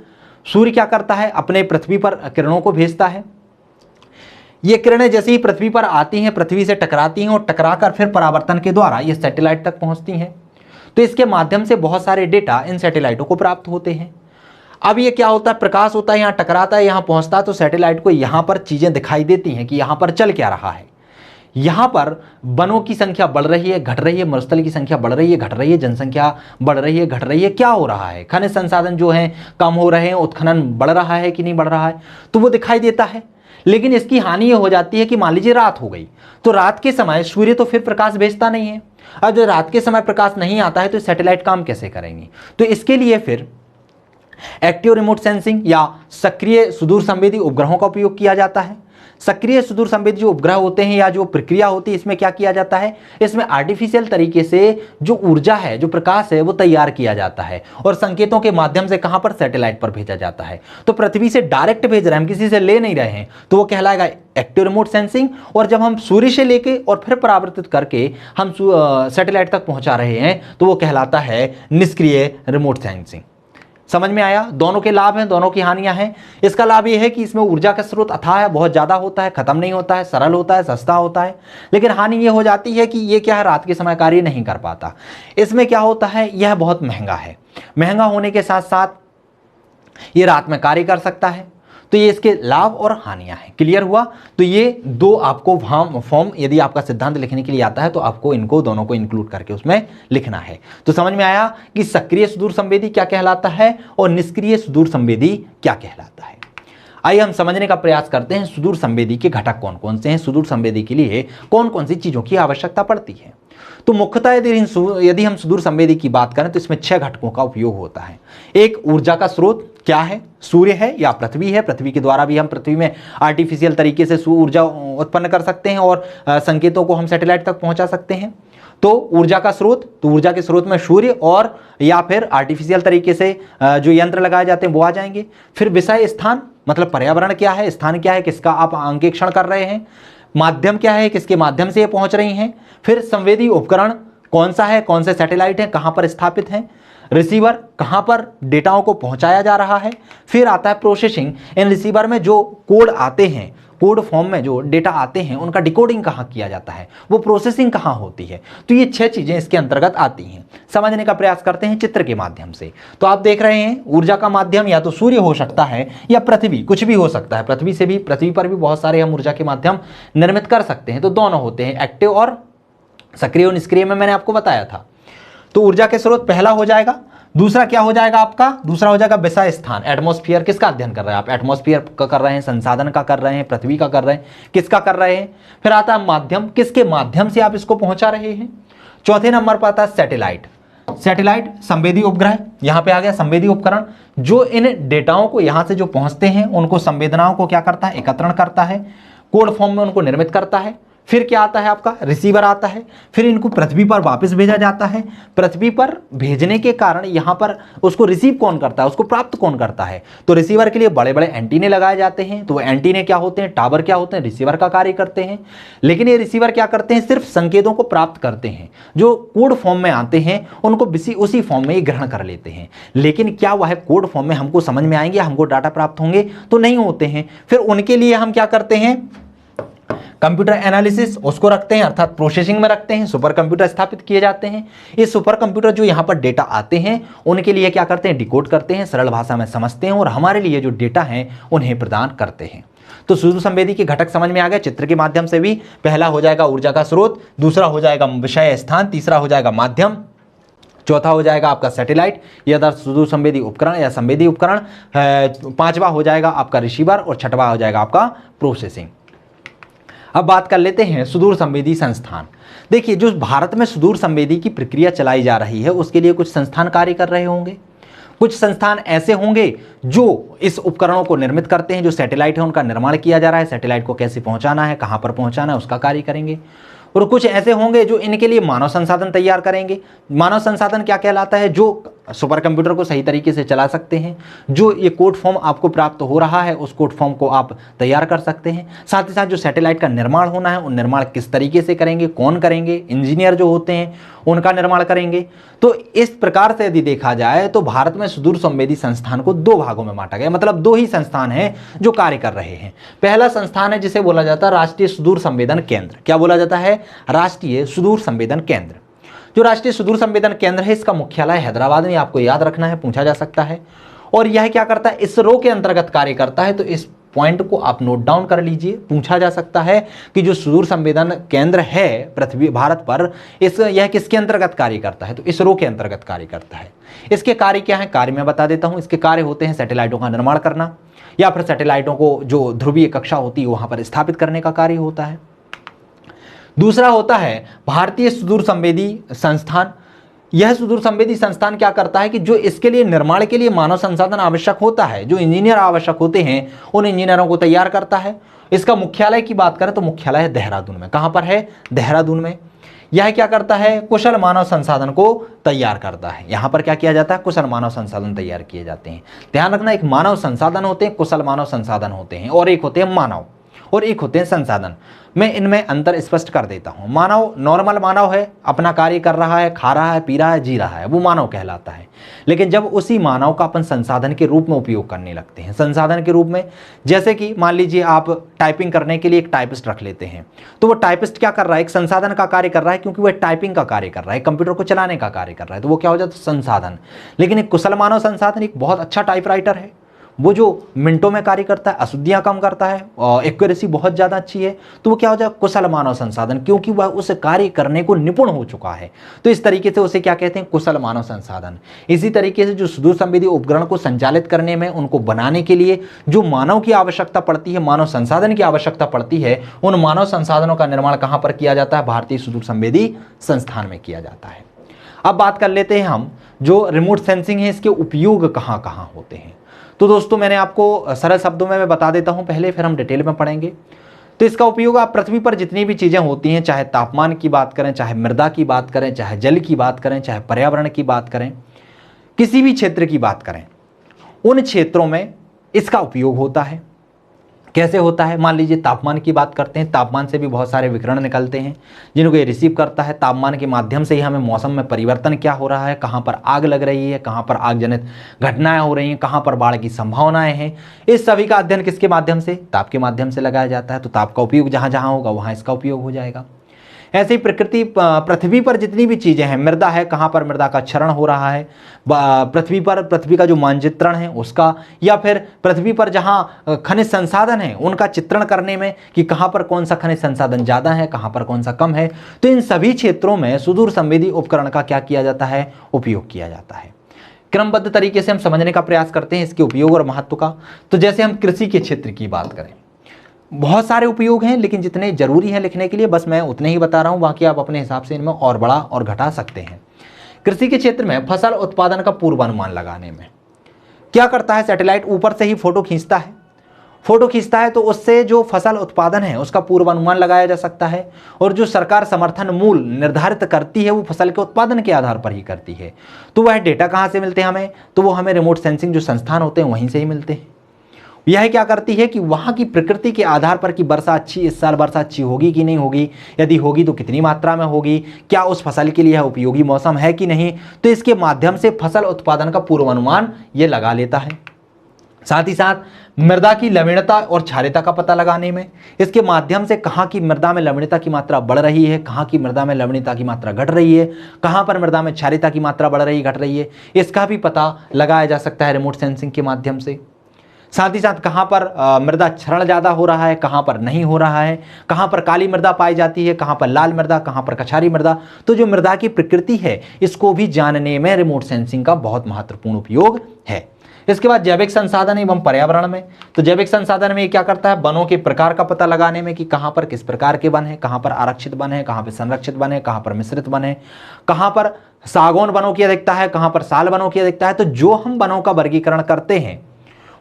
Speaker 1: सूर्य क्या करता है? अपने पृथ्वी पर किरणों को भेजता है। ये किरणें जैसे ही पृथ्वी पर आती हैं, पृथ्वी से टकराती हैं और टकराकर फिर परावर्तन के द्वारा ये सैटेलाइट तक पहुंचती हैं। तो इसके माध्यम से बहुत सारे डेटा इन सैटेलाइटों को प्राप्त होते हैं। अब ये क्या होता है, प्रकाश होता है, यहाँ टकराता है, यहाँ पहुँचता है, तो सैटेलाइट को यहाँ पर चीज़ें दिखाई देती हैं कि यहाँ पर चल क्या रहा है। यहाँ पर वनों की संख्या बढ़ रही है, घट रही है, मरुस्थल की संख्या बढ़ रही है, घट रही है, जनसंख्या बढ़ रही है, घट रही है, क्या हो रहा है, खनिज संसाधन जो हैं कम हो रहे हैं, उत्खनन बढ़ रहा है कि नहीं बढ़ रहा है, तो वो दिखाई देता है। लेकिन इसकी हानि ये हो जाती है कि मान लीजिए रात हो गई, तो रात के समय सूर्य तो फिर प्रकाश भेजता नहीं है। अब जब रात के समय प्रकाश नहीं आता है तो सैटेलाइट काम कैसे करेंगी? तो इसके लिए फिर एक्टिव रिमोट सेंसिंग या सक्रिय सुदूर संवेदी उपग्रहों का उपयोग किया जाता है। सक्रिय सुदूर संवेदी जो उपग्रह होते हैं या जो प्रक्रिया होती है, इसमें क्या किया जाता है, इसमें आर्टिफिशियल तरीके से जो ऊर्जा है, जो प्रकाश है, वो तैयार किया जाता है और संकेतों के माध्यम से कहां पर, सैटेलाइट पर भेजा जाता है। तो पृथ्वी से डायरेक्ट भेज रहे हैं, हम किसी से ले नहीं रहे हैं, तो वो कहलाएगा एक्टिव रिमोट सेंसिंग। और जब हम सूर्य से लेके और फिर परावर्तित करके हम सैटेलाइट तक पहुंचा रहे हैं, तो वो कहलाता है निष्क्रिय रिमोट सेंसिंग। समझ में आया? दोनों के लाभ हैं, दोनों की हानियां हैं। इसका लाभ यह है कि इसमें ऊर्जा का स्रोत अथाह है, बहुत ज़्यादा होता है, खत्म नहीं होता है, सरल होता है, सस्ता होता है। लेकिन हानि ये हो जाती है कि ये क्या है, रात के समय कार्य नहीं कर पाता। इसमें क्या होता है, यह बहुत महंगा है। महंगा होने के साथ साथ ये रात में कार्य कर सकता है। तो ये इसके लाभ और हानियां हैं। क्लियर हुआ? तो ये दो आपको फॉर्म यदि आपका सिद्धांत लिखने के लिए आता है तो आपको इनको दोनों को इंक्लूड करके उसमें लिखना है। तो समझ में आया कि सक्रिय सुदूर संवेदी क्या कहलाता है और निष्क्रिय सुदूर संवेदी क्या कहलाता है। आइए हम समझने का प्रयास करते हैं सुदूर संवेदी के घटक कौन कौन से हैं, सुदूर संवेदी के लिए कौन कौन सी चीज़ों की आवश्यकता पड़ती है। तो मुख्यतः यदि हम सुदूर संवेदी की बात करें तो इसमें 6 घटकों का उपयोग होता है। एक, ऊर्जा का स्रोत क्या है, सूर्य है या पृथ्वी है। पृथ्वी के द्वारा भी हम पृथ्वी में आर्टिफिशियल तरीके से ऊर्जा उत्पन्न कर सकते हैं और संकेतों को हम सैटेलाइट तक पहुंचा सकते हैं। तो ऊर्जा का स्रोत, तो ऊर्जा के स्रोत में सूर्य और या फिर आर्टिफिशियल तरीके से जो यंत्र लगाए जाते हैं वो आ जाएंगे। फिर विषय स्थान, मतलब पर्यावरण क्या है, स्थान क्या है, किसका आप अंकेक्षण कर रहे हैं, माध्यम क्या है, किसके माध्यम से ये पहुंच रही हैं। फिर संवेदी उपकरण कौन सा है, कौन से सैटेलाइट हैं, कहां पर स्थापित हैं, रिसीवर कहां पर डेटाओं को पहुंचाया जा रहा है। फिर आता है प्रोसेसिंग, इन रिसीवर में जो कोड आते हैं, कोड फॉर्म में जो डेटा आते हैं उनका डिकोडिंग कहाँ किया जाता है, वो प्रोसेसिंग कहाँ होती है। तो ये 6 चीजें इसके अंतर्गत आती हैं। समझने का प्रयास करते हैं चित्र के माध्यम से। तो आप देख रहे हैं ऊर्जा का माध्यम या तो सूर्य हो सकता है या पृथ्वी, कुछ भी हो सकता है। पृथ्वी पर भी बहुत सारे हम ऊर्जा के माध्यम निर्मित कर सकते हैं। तो दोनों होते हैं, एक्टिव और सक्रिय और निष्क्रिय में मैंने आपको बताया था। तो ऊर्जा के स्रोत पहला हो जाएगा। दूसरा क्या हो जाएगा आपका, दूसरा हो जाएगा विषय स्थान। एटमॉस्फेयर किसका अध्ययन कर रहे हैं आप, एटमॉस्फेयर का कर रहे हैं, संसाधन का कर रहे हैं, पृथ्वी का कर रहे हैं, किसका कर रहे हैं। फिर आता है माध्यम, किसके माध्यम से आप इसको पहुंचा रहे हैं। चौथे नंबर पर आता है सैटेलाइट। सैटेलाइट संवेदी उपग्रह, यहां पे आ गया संवेदी उपकरण, जो इन डेटाओं को यहां से जो पहुंचते हैं उनको संवेदनाओं को क्या करता है, एकत्रण करता है, कोड फॉर्म में उनको निर्मित करता है। फिर क्या आता है आपका, रिसीवर आता है। फिर इनको पृथ्वी पर वापस भेजा जाता है। पृथ्वी पर भेजने के कारण यहाँ पर उसको रिसीव कौन करता है, उसको प्राप्त कौन करता है। तो रिसीवर के लिए बड़े बड़े एंटीने लगाए जाते हैं। तो वो एंटीने क्या होते हैं, टावर क्या होते हैं, रिसीवर का कार्य करते हैं। लेकिन ये रिसीवर क्या करते हैं, सिर्फ संकेतों को प्राप्त करते हैं। जो कोड फॉर्म में आते हैं उनको उसी फॉर्म में ये ग्रहण कर लेते हैं। लेकिन क्या वह कोड फॉर्म में हमको समझ में आएंगे, हमको डाटा प्राप्त होंगे, तो नहीं होते हैं। फिर उनके लिए हम क्या करते हैं, कंप्यूटर एनालिसिस उसको रखते हैं, अर्थात प्रोसेसिंग में रखते हैं। सुपर कंप्यूटर स्थापित किए जाते हैं। ये सुपर कंप्यूटर जो यहाँ पर डेटा आते हैं उनके लिए क्या करते हैं, डिकोड करते हैं, सरल भाषा में समझते हैं और हमारे लिए जो डेटा हैं उन्हें प्रदान करते हैं। तो सुदूर संवेदी के घटक समझ में आ गए चित्र के माध्यम से भी। पहला हो जाएगा ऊर्जा का स्रोत, दूसरा हो जाएगा विषय स्थान, तीसरा हो जाएगा माध्यम, चौथा हो जाएगा आपका सैटेलाइट या सुदूर संवेदी उपकरण या संवेदी उपकरण, पांचवा हो जाएगा आपका रिसीवर और छठवा हो जाएगा आपका प्रोसेसिंग। अब बात कर लेते हैं सुदूर संवेदी संस्थान। देखिए, जो भारत में सुदूर संवेदी की प्रक्रिया चलाई जा रही है उसके लिए कुछ संस्थान कार्य कर रहे होंगे। कुछ संस्थान ऐसे होंगे जो इस उपकरणों को निर्मित करते हैं। जो सैटेलाइट है उनका निर्माण किया जा रहा है, सैटेलाइट को कैसे पहुंचाना है, कहां पर पहुंचाना है, उसका कार्य करेंगे। और कुछ ऐसे होंगे जो इनके लिए मानव संसाधन तैयार करेंगे। मानव संसाधन क्या कहलाता है, जो सुपर कंप्यूटर को सही तरीके से चला सकते हैं, जो ये कोड फॉर्म आपको प्राप्त हो रहा है उस कोड फॉर्म को आप तैयार कर सकते हैं। साथ ही साथ जो सैटेलाइट का निर्माण होना है उन निर्माण किस तरीके से करेंगे, कौन करेंगे, इंजीनियर जो होते हैं उनका निर्माण करेंगे। तो इस प्रकार से यदि देखा जाए तो भारत में सुदूर संवेदी संस्थान को 2 भागों में बांटा गया, मतलब 2 ही संस्थान हैं जो कार्य कर रहे हैं। पहला संस्थान है जिसे बोला जाता है राष्ट्रीय सुदूर संवेदन केंद्र। क्या बोला जाता है, राष्ट्रीय सुदूर संवेदन केंद्र, जो राष्ट्रीय सुदूर संवेदन केंद्र है इसका मुख्यालय हैदराबाद में, आपको याद रखना है, पूछा जा सकता है। और यह क्या करता है, इसरो के अंतर्गत कार्य करता है। तो इस पॉइंट को आप नोट डाउन कर लीजिए, पूछा जा सकता है कि जो सुदूर संवेदन केंद्र है पृथ्वी भारत पर, यह किसके अंतर्गत कार्य करता है, तो इसरो के अंतर्गत कार्य करता है। इसके कार्य क्या है, कार्य मैं बता देता हूं। इसके कार्य होते हैं सैटेलाइटों का निर्माण करना, या फिर सैटेलाइटों को जो ध्रुवीय कक्षा होती है वहां पर स्थापित करने का कार्य होता है। दूसरा होता है भारतीय सुदूर संवेदी संस्थान। यह सुदूर संवेदी संस्थान क्या करता है कि जो इसके लिए निर्माण के लिए मानव संसाधन आवश्यक होता है, जो इंजीनियर आवश्यक होते हैं, उन इंजीनियरों को तैयार करता है। इसका मुख्यालय की बात करें तो मुख्यालय है देहरादून में। कहां पर है, देहरादून में। यह क्या करता है, कुशल मानव संसाधन को तैयार करता है। यहां पर क्या किया जाता है, कुशल मानव संसाधन तैयार किए जाते हैं। ध्यान रखना, एक मानव संसाधन होते हैं, कुशल मानव संसाधन होते हैं, और एक होते हैं मानव, और एक होते हैं संसाधन। मैं इनमें अंतर स्पष्ट कर देता हूं। मानव नॉर्मल मानव है, अपना कार्य कर रहा है, खा रहा है, पी रहा है, जी रहा है, वो मानव कहलाता है। लेकिन जब उसी मानव का अपन संसाधन के रूप में उपयोग करने लगते हैं, संसाधन के रूप में, जैसे कि मान लीजिए आप टाइपिंग करने के लिए एक टाइपिस्ट रख लेते हैं, तो वो टाइपिस्ट क्या कर रहा है, एक संसाधन का कार्य कर रहा है, क्योंकि वह टाइपिंग का कार्य कर रहा है, कंप्यूटर को चलाने का कार्य कर रहा है, तो वो क्या हो जाता है, संसाधन। लेकिन एक कुशल मानव संसाधन एक बहुत अच्छा टाइपराइटर है, वो जो मिनटों में कार्य करता है, अशुद्धियां कम करता है, और एक्यूरेसी बहुत ज्यादा अच्छी है, तो वो क्या हो जाएगा, कुशल मानव संसाधन, क्योंकि वह उस कार्य करने को निपुण हो चुका है। तो इस तरीके से उसे क्या कहते हैं, कुशल मानव संसाधन। इसी तरीके से जो सुदूर संवेदी उपकरण को संचालित करने में, उनको बनाने के लिए जो मानव की आवश्यकता पड़ती है, मानव संसाधन की आवश्यकता पड़ती है, उन मानव संसाधनों का निर्माण कहां पर किया जाता है, भारतीय सुदूर संवेदी संस्थान में किया जाता है। अब बात कर लेते हैं हम, जो रिमोट सेंसिंग है, इसके उपयोग कहां कहां होते हैं। तो दोस्तों मैंने आपको सरल शब्दों में मैं बता देता हूं पहले, फिर हम डिटेल में पढ़ेंगे। तो इसका उपयोग आप पृथ्वी पर जितनी भी चीज़ें होती हैं, चाहे तापमान की बात करें, चाहे मृदा की बात करें, चाहे जल की बात करें, चाहे पर्यावरण की बात करें, किसी भी क्षेत्र की बात करें, उन क्षेत्रों में इसका उपयोग होता है। कैसे होता है, मान लीजिए तापमान की बात करते हैं, तापमान से भी बहुत सारे विकिरण निकलते हैं जिनको ये रिसीव करता है। तापमान के माध्यम से ही हमें मौसम में परिवर्तन क्या हो रहा है, कहाँ पर आग लग रही है, कहाँ पर आग जनित घटनाएं हो रही हैं, कहाँ पर बाढ़ की संभावनाएं हैं, इस सभी का अध्ययन किसके माध्यम से, ताप के माध्यम से लगाया जाता है। तो ताप का उपयोग जहाँ जहाँ होगा वहाँ इसका उपयोग हो जाएगा। ऐसे ही पृथ्वी पर जितनी भी चीज़ें हैं, मृदा है, कहाँ पर मृदा का क्षरण हो रहा है, पृथ्वी का जो मानचित्रण है उसका, या फिर पृथ्वी पर जहाँ खनिज संसाधन है उनका चित्रण करने में कि कहाँ पर कौन सा खनिज संसाधन ज़्यादा है, कहाँ पर कौन सा कम है, तो इन सभी क्षेत्रों में सुदूर संवेदी उपकरण का क्या किया जाता है, उपयोग किया जाता है। क्रमबद्ध तरीके से हम समझने का प्रयास करते हैं इसके उपयोग और महत्व का। तो जैसे हम कृषि के क्षेत्र की बात करें, बहुत सारे उपयोग हैं, लेकिन जितने जरूरी हैं लिखने के लिए बस मैं उतने ही बता रहा हूं, बाकी आप अपने हिसाब से इनमें और बढ़ा और घटा सकते हैं। कृषि के क्षेत्र में फसल उत्पादन का पूर्वानुमान लगाने में क्या करता है, सैटेलाइट ऊपर से ही फोटो खींचता है, तो उससे जो फसल उत्पादन है उसका पूर्वानुमान लगाया जा सकता है। और जो सरकार समर्थन मूल्य निर्धारित करती है वो फसल के उत्पादन के आधार पर ही करती है। तो वह डेटा कहाँ से मिलते हैं हमें, तो वो हमें रिमोट सेंसिंग जो संस्थान होते हैं वहीं से ही मिलते हैं। यह क्या करती है कि वहाँ की प्रकृति के आधार पर कि वर्षा अच्छी, इस साल वर्षा अच्छी होगी कि नहीं होगी, यदि होगी तो कितनी मात्रा में होगी, क्या उस फसल के लिए यह उपयोगी मौसम है कि नहीं, तो इसके माध्यम से फसल उत्पादन का पूर्वानुमान ये लगा लेता है। साथ ही साथ मृदा की लवणता और क्षारीयता का पता लगाने में, इसके माध्यम से कहाँ की मृदा में लवणता की मात्रा बढ़ रही है, कहाँ की मृदा में लवणता की मात्रा घट रही है, कहाँ पर मृदा में क्षारीयता की मात्रा बढ़ रही घट रही है, इसका भी पता लगाया जा सकता है रिमोट सेंसिंग के माध्यम से। साथ ही साथ कहाँ पर मृदा क्षरण ज़्यादा हो रहा है, कहाँ पर नहीं हो रहा है, कहाँ पर काली मृदा पाई जाती है, कहाँ पर लाल मृदा, कहाँ पर कछारी मृदा, तो जो मृदा की प्रकृति है इसको भी जानने में रिमोट सेंसिंग का बहुत महत्वपूर्ण उपयोग है। इसके बाद जैविक संसाधन एवं पर्यावरण में, तो जैविक संसाधन में ये क्या करता है, वनों के प्रकार का पता लगाने में कि कहाँ पर किस प्रकार के वन है, कहाँ पर आरक्षित वन है, कहाँ पर संरक्षित वन है, कहाँ पर मिश्रित वन है, कहाँ पर सागौन वनों की अधिकता है, कहाँ पर साल वनों की अधिकता है। तो जो हम वनों का वर्गीकरण करते हैं,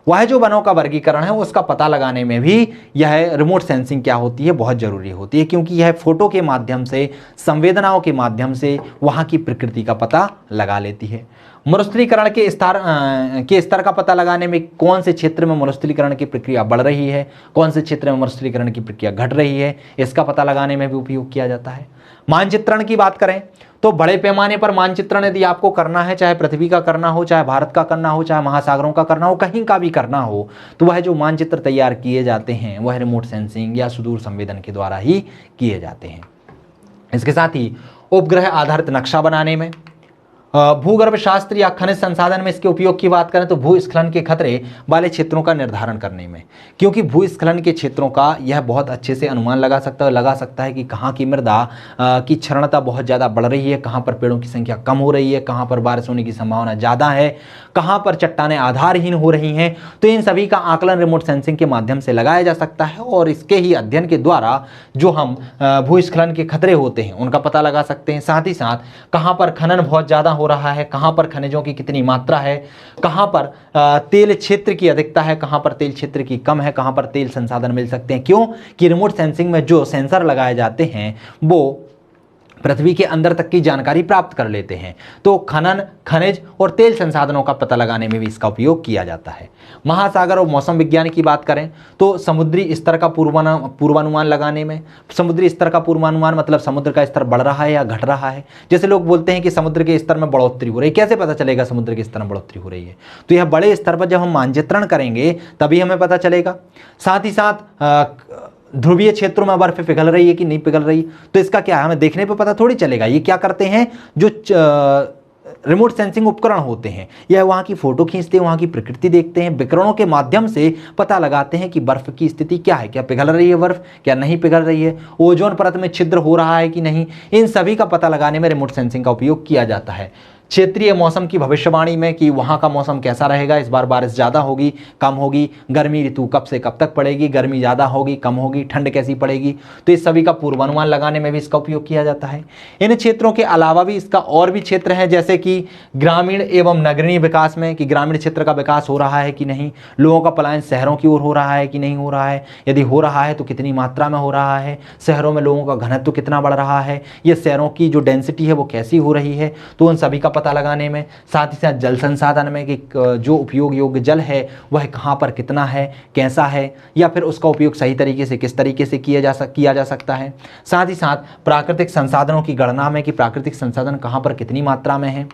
Speaker 1: वह जो वनों का वर्गीकरण है उसका पता लगाने में भी यह रिमोट सेंसिंग क्या होती है, बहुत जरूरी होती है, क्योंकि यह फोटो के माध्यम से, संवेदनाओं के माध्यम से वहाँ की प्रकृति का पता लगा लेती है। मरुस्थलीकरण के स्तर का पता लगाने में कौन से क्षेत्र में मरुस्थलीकरण की प्रक्रिया बढ़ रही है, कौन से क्षेत्र में मरुस्थलीकरण की प्रक्रिया घट रही है, इसका पता लगाने में भी उपयोग किया जाता है। मानचित्रण की बात करें तो बड़े पैमाने पर मानचित्रण यदि आपको करना है, चाहे पृथ्वी का करना हो, चाहे भारत का करना हो, चाहे महासागरों का करना हो, कहीं का भी करना हो, तो वह जो मानचित्र तैयार किए जाते हैं वह रिमोट सेंसिंग या सुदूर संवेदन के द्वारा ही किए जाते हैं। इसके साथ ही उपग्रह आधारित नक्शा बनाने में, भूगर्भ शास्त्र या खनिज संसाधन में इसके उपयोग की बात करें तो भूस्खलन के खतरे वाले क्षेत्रों का निर्धारण करने में, क्योंकि भूस्खलन के क्षेत्रों का यह बहुत अच्छे से अनुमान लगा सकता है कि कहाँ की मृदा की क्षरणता बहुत ज़्यादा बढ़ रही है, कहाँ पर पेड़ों की संख्या कम हो रही है, कहाँ पर बारिश होने की संभावना ज़्यादा है, कहाँ पर चट्टानें आधारहीन हो रही हैं। तो इन सभी का आकलन रिमोट सेंसिंग के माध्यम से लगाया जा सकता है और इसके ही अध्ययन के द्वारा जो हम भूस्खलन के खतरे होते हैं उनका पता लगा सकते हैं। साथ ही साथ कहाँ पर खनन बहुत ज़्यादा हो रहा है, कहाँ पर खनिजों की कितनी मात्रा है, कहाँ पर तेल क्षेत्र की अधिकता है, कहाँ पर तेल क्षेत्र की कम है, कहाँ पर तेल संसाधन मिल सकते हैं। क्यों कि रिमोट सेंसिंग में जो सेंसर लगाए जाते हैं वो पृथ्वी के अंदर तक की जानकारी प्राप्त कर लेते हैं। तो खनन, खनिज और तेल संसाधनों का पता लगाने में भी इसका उपयोग किया जाता है। महासागर और मौसम विज्ञान की बात करें तो समुद्री स्तर का पूर्वानुमान लगाने में, समुद्री स्तर का पूर्वानुमान मतलब समुद्र का स्तर बढ़ रहा है या घट रहा है। जैसे लोग बोलते हैं कि समुद्र के स्तर में बढ़ोतरी हो रही है, कैसे पता चलेगा समुद्र के स्तर में बढ़ोतरी हो रही है? तो यह बड़े स्तर पर जब हम मानचित्रण करेंगे तभी हमें पता चलेगा। साथ ही साथ ध्रुवीय क्षेत्रों में बर्फ पिघल रही है कि नहीं पिघल रही, तो इसका क्या है, हमें देखने पे पता थोड़ी चलेगा। ये क्या करते हैं, जो रिमोट सेंसिंग उपकरण होते हैं यह वहाँ की फोटो खींचते हैं, वहाँ की प्रकृति देखते हैं, विकिरणों के माध्यम से पता लगाते हैं कि बर्फ की स्थिति क्या है, क्या पिघल रही है बर्फ, क्या नहीं पिघल रही है, ओजोन परत में छिद्र हो रहा है कि नहीं। इन सभी का पता लगाने में रिमोट सेंसिंग का उपयोग किया जाता है। क्षेत्रीय मौसम की भविष्यवाणी में कि वहाँ का मौसम कैसा रहेगा, इस बार बारिश ज़्यादा होगी, कम होगी, गर्मी ऋतु कब से कब तक पड़ेगी, गर्मी ज़्यादा होगी, कम होगी, ठंड कैसी पड़ेगी, तो इस सभी का पूर्वानुमान लगाने में भी इसका उपयोग किया जाता है। इन क्षेत्रों के अलावा भी इसका और भी क्षेत्र हैं, जैसे कि ग्रामीण एवं नगरीय विकास में कि ग्रामीण क्षेत्र का विकास हो रहा है कि नहीं, लोगों का पलायन शहरों की ओर हो रहा है कि नहीं हो रहा है, यदि हो रहा है तो कितनी मात्रा में हो रहा है, शहरों में लोगों का घनत्व कितना बढ़ रहा है, ये शहरों की जो डेंसिटी है वो कैसी हो रही है, तो उन सभी का पता लगाने में। साथ ही साथ जल संसाधन में कि जो उपयोग योग्य जल है वह कहाँ पर कितना है, कैसा है, या फिर उसका उपयोग सही तरीके से किस तरीके से किया जा सकता है। साथ ही साथ प्राकृतिक संसाधनों की गणना में कि प्राकृतिक संसाधन कहाँ पर कितनी मात्रा में है।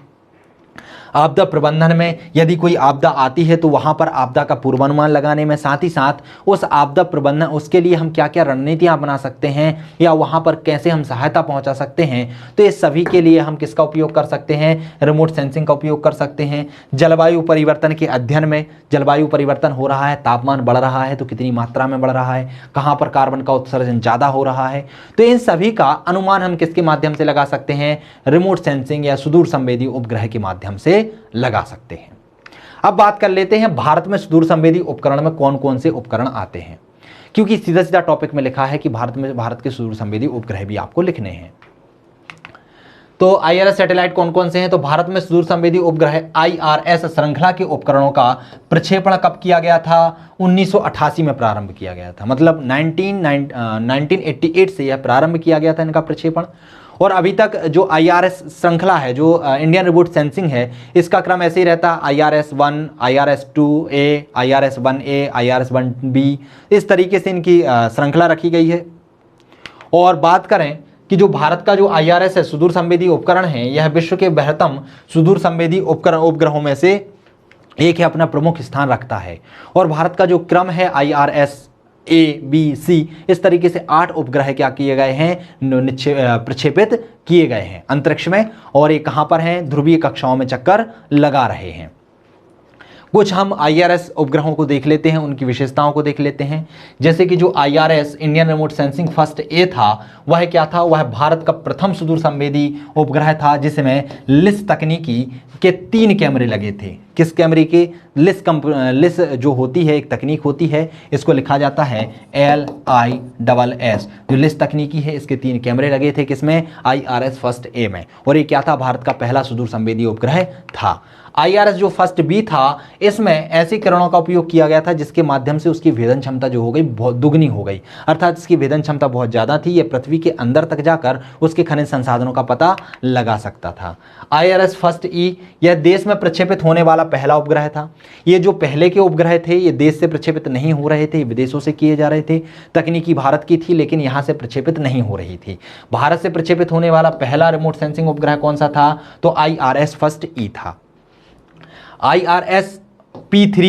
Speaker 1: आपदा प्रबंधन में यदि कोई आपदा आती है तो वहाँ पर आपदा का पूर्वानुमान लगाने में, साथ ही साथ उस आपदा प्रबंधन उसके लिए हम क्या क्या रणनीतियाँ बना सकते हैं या वहाँ पर कैसे हम सहायता पहुँचा सकते हैं, तो इस सभी के लिए हम किसका उपयोग कर सकते हैं, रिमोट सेंसिंग का उपयोग कर सकते हैं। जलवायु परिवर्तन के अध्ययन में, जलवायु परिवर्तन हो रहा है, तापमान बढ़ रहा है तो कितनी मात्रा में बढ़ रहा है, कहाँ पर कार्बन का उत्सर्जन ज़्यादा हो रहा है, तो इन सभी का अनुमान हम किसके माध्यम से लगा सकते हैं, रिमोट सेंसिंग या सुदूर संवेदी उपग्रह के माध्यम से लगा सकते हैं। अब बात कर लेते हैं भारत में सुदूर संवेदी उपकरण में कौन कौन से उपकरण आते हैं, क्योंकि सीधा सीधा टॉपिक में लिखा है कि भारत के सुदूर संवेदी उपग्रह भी आपको लिखने हैं। तो IRS सैटेलाइट कौन कौन से हैं, तो भारत में सुदूर संवेदी उपग्रह IRS श्रृंखला के उपकरणों का प्रक्षेपण कब किया गया था, 1988 में प्रारंभ किया गया था, मतलब 1988 से यह प्रारंभ किया गया था इनका प्रक्षेपण। और अभी तक जो IRS श्रृंखला है, जो इंडियन रिमोट सेंसिंग है, इसका क्रम ऐसे ही रहता, IRS-1, IRS-2A, IRS-1A, IRS-1B, इस तरीके से इनकी श्रृंखला रखी गई है। और बात करें कि जो भारत का जो IRS है, सुदूर संवेदी उपकरण है, यह विश्व के बृहत्तम सुदूर संवेदी उपग्रहों में से एक है, अपना प्रमुख स्थान रखता है। और भारत का जो क्रम है IRS-A-B-C, इस तरीके से 8 उपग्रह क्या किए गए हैं, प्रक्षेपित किए गए हैं अंतरिक्ष में, और ये कहाँ पर हैं, ध्रुवीय कक्षाओं में चक्कर लगा रहे हैं। कुछ हम IRS उपग्रहों को देख लेते हैं, उनकी विशेषताओं को देख लेते हैं। जैसे कि जो IRS Indian remote sensing first A था, वह क्या था, वह भारत का प्रथम सुदूर संवेदी उपग्रह था जिसमें लिस तकनीकी के 3 कैमरे लगे थे। किस कैमरे के, लिस जो होती है एक तकनीक होती है, इसको लिखा जाता है LISS, जो लिस तकनीकी है, इसके 3 कैमरे लगे थे किसमें, IRS फर्स्ट ए में, और ये क्या था, भारत का पहला सुदूर संवेदी उपग्रह था। IRS जो फर्स्ट बी था, इसमें ऐसी किरणों का उपयोग किया गया था जिसके माध्यम से उसकी भेदन क्षमता जो हो गई बहुत दुगनी हो गई, अर्थात इसकी भेदन क्षमता बहुत ज़्यादा थी, ये पृथ्वी के अंदर तक जाकर उसके खनिज संसाधनों का पता लगा सकता था। IRS फर्स्ट ई, यह देश में प्रक्षेपित होने वाला पहला उपग्रह था। ये जो पहले के उपग्रह थे ये देश से प्रक्षेपित नहीं हो रहे थे, विदेशों से किए जा रहे थे। तकनीकी भारत की थी लेकिन यहाँ से प्रक्षेपित नहीं हो रही थी। भारत से प्रक्षेपित होने वाला पहला रिमोट सेंसिंग उपग्रह कौन सा था, तो IRS फर्स्ट ई था। IRS P3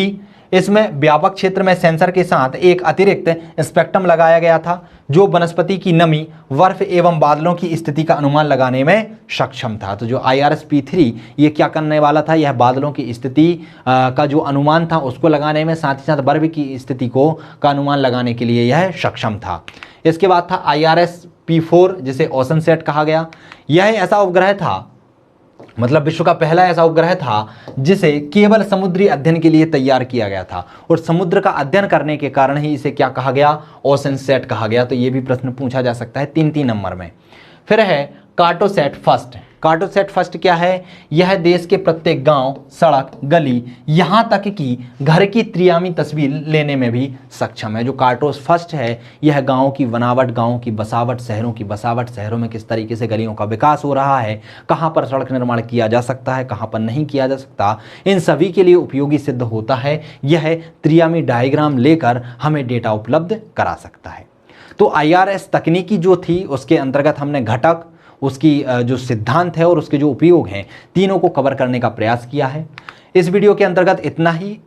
Speaker 1: इसमें व्यापक क्षेत्र में सेंसर के साथ एक अतिरिक्त स्पेक्ट्रम लगाया गया था जो वनस्पति की नमी, बर्फ एवं बादलों की स्थिति का अनुमान लगाने में सक्षम था। तो जो IRS-P3 ये क्या करने वाला था, यह बादलों की स्थिति का जो अनुमान था उसको लगाने में, साथ ही साथ बर्फ की स्थिति का अनुमान लगाने के लिए यह सक्षम था। इसके बाद था IRS-P4 जिसे ओशनसैट कहा गया। यह ऐसा उपग्रह था, मतलब विश्व का पहला ऐसा उपग्रह था जिसे केवल समुद्री अध्ययन के लिए तैयार किया गया था और समुद्र का अध्ययन करने के कारण ही इसे क्या कहा गया, ओशनसैट कहा गया। तो ये भी प्रश्न पूछा जा सकता है 3-3 नंबर में। फिर है कार्टोसैट फर्स्ट। कार्टोसैट फर्स्ट क्या है, यह देश के प्रत्येक गांव, सड़क, गली, यहां तक कि घर की त्रियामी तस्वीर लेने में भी सक्षम है। जो कार्टोस फर्स्ट है यह गांवों की बनावट, गांवों की बसावट, शहरों की बसावट, शहरों में किस तरीके से गलियों का विकास हो रहा है, कहां पर सड़क निर्माण किया जा सकता है, कहां पर नहीं किया जा सकता, इन सभी के लिए उपयोगी सिद्ध होता है। यह त्रियामी डायग्राम लेकर हमें डेटा उपलब्ध करा सकता है। तो IRS तकनीकी जो थी उसके अंतर्गत हमने घटक, उसकी जो सिद्धांत है और उसके जो उपयोग हैं, तीनों को कवर करने का प्रयास किया है। इस वीडियो के अंतर्गत इतना ही।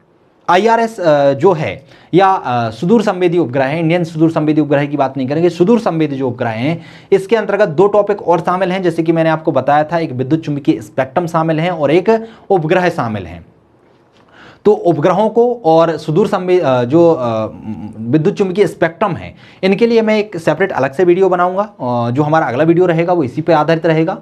Speaker 1: IRS जो है या सुदूर संवेदी उपग्रह है, इंडियन सुदूर संवेदी उपग्रह की बात नहीं करेंगे, सुदूर संवेदी जो उपग्रह हैं इसके अंतर्गत 2 टॉपिक और शामिल हैं। जैसे कि मैंने आपको बताया था, एक विद्युत चुंबकीय स्पेक्ट्रम शामिल है और एक उपग्रह शामिल है। तो उपग्रहों को और सुदूर जो विद्युत चुंबकीय स्पेक्ट्रम है इनके लिए मैं एक सेपरेट अलग से वीडियो बनाऊंगा। जो हमारा अगला वीडियो रहेगा वो इसी पे आधारित रहेगा,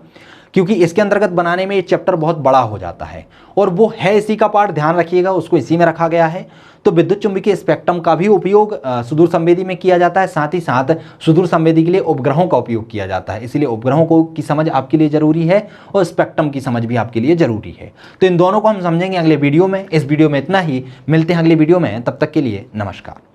Speaker 1: क्योंकि इसके अंतर्गत बनाने में ये चैप्टर बहुत बड़ा हो जाता है और वो है इसी का पार्ट, ध्यान रखिएगा, उसको इसी में रखा गया है। तो विद्युत चुंबकीय स्पेक्ट्रम का भी उपयोग सुदूर संवेदी में किया जाता है, साथ ही साथ सुदूर संवेदी के लिए उपग्रहों का उपयोग किया जाता है। इसलिए उपग्रहों को की समझ आपके लिए जरूरी है और स्पेक्ट्रम की समझ भी आपके लिए जरूरी है। तो इन दोनों को हम समझेंगे अगले वीडियो में। इस वीडियो में इतना ही, मिलते हैं अगले वीडियो में, तब तक के लिए नमस्कार।